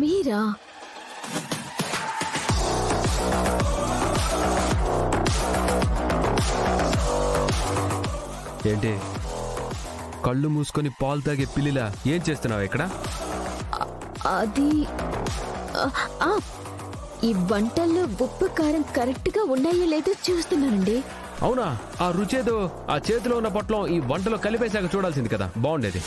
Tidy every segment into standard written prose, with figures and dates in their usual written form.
మీరా? ఏంటి కళ్ళు మూసుకొని పాలు తాగే పిల్లిలా ఏం చేస్తున్నావు ఇక్కడ? అది ఈ వంటల్లో ఉప్పు కారం కరెక్ట్ గా ఉన్నాయో లేదో చూస్తున్నానండి. అవునా? ఆ రుచేదో ఆ చేతిలో ఉన్న పొట్లం ఈ వంటలో కలిపేశాక చూడాల్సింది కదా, బాగుండేది.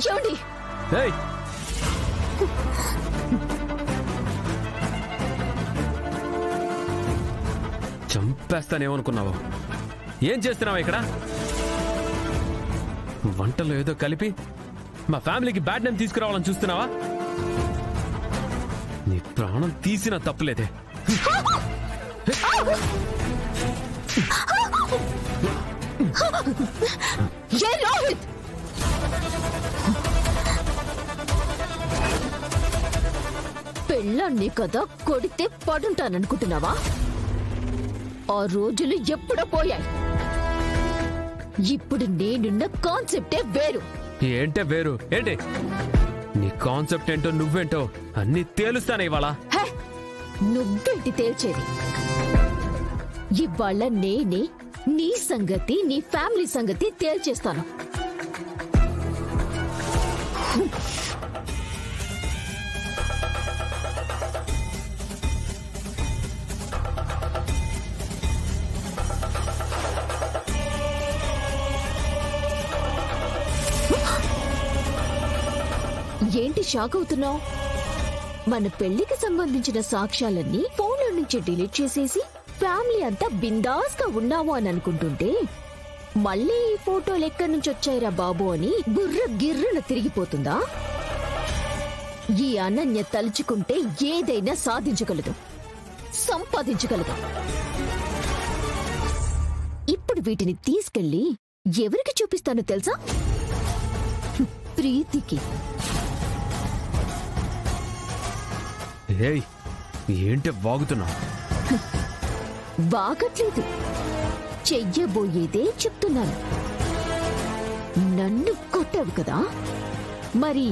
ఏమండి? చంపేస్తానేమనుకున్నావు? ఏం చేస్తున్నావు ఇక్కడ? వంటలో ఏదో కలిపి మా ఫ్యామిలీకి బ్యాడ్ నేమ్ తీసుకురావాలని చూస్తున్నావా? నీ ప్రాణం తీసినా తప్పులేదే. పెళ్ళాన్ని కదా కొడితే పడుంటాననుకుంటున్నావా? ఆ రోజులు ఎప్పుడో పోయాయి. ఇప్పుడు నేనున్న కాన్సెప్టే వేరు. ఏంటే వేరు? ఏంటి నీ కాన్సెప్ట్ ఏంటో నువ్వేంటో అన్ని తేలుస్తానే ఇవాళ. నువ్వేంటి తేల్చేది? ఇవాళ నేనే నీ సంగతి నీ ఫ్యామిలీ సంగతి తేల్చేస్తాను. ఏంటి షాక్ అవుతున్నావు? మన పెళ్లికి సంబంధించిన సాక్ష్యాలన్నీ ఫోన్లో నుంచి డిలీట్ చేసేసి ఫ్యామిలీ అంతా బిందాస్ గా ఉన్నాము అని అనుకుంటుంటే మళ్ళీ ఈ ఫోటోలు ఎక్కడి నుంచి వచ్చాయిరా బాబు అని బుర్ర గిర్రన తిరిగిపోతుందా? ఈ అనన్య తలుచుకుంటే ఏదైనా సాధించగలదు, సంపాదించగలదు. ఇప్పుడు వీటిని తీసుకెళ్లి ఎవరికి చూపిస్తానో తెలుసా? ప్రీతికి. ఏంటి వాగుతున్నావు? వాగట్లేదు, చెయ్యబోయేదే చెప్తున్నాను. నన్ను కొట్టావు కదా, మరి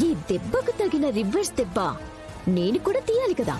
ఈ దెబ్బకు తగిన రివర్స్ దెబ్బ నేను కూడా తీయాలి కదా.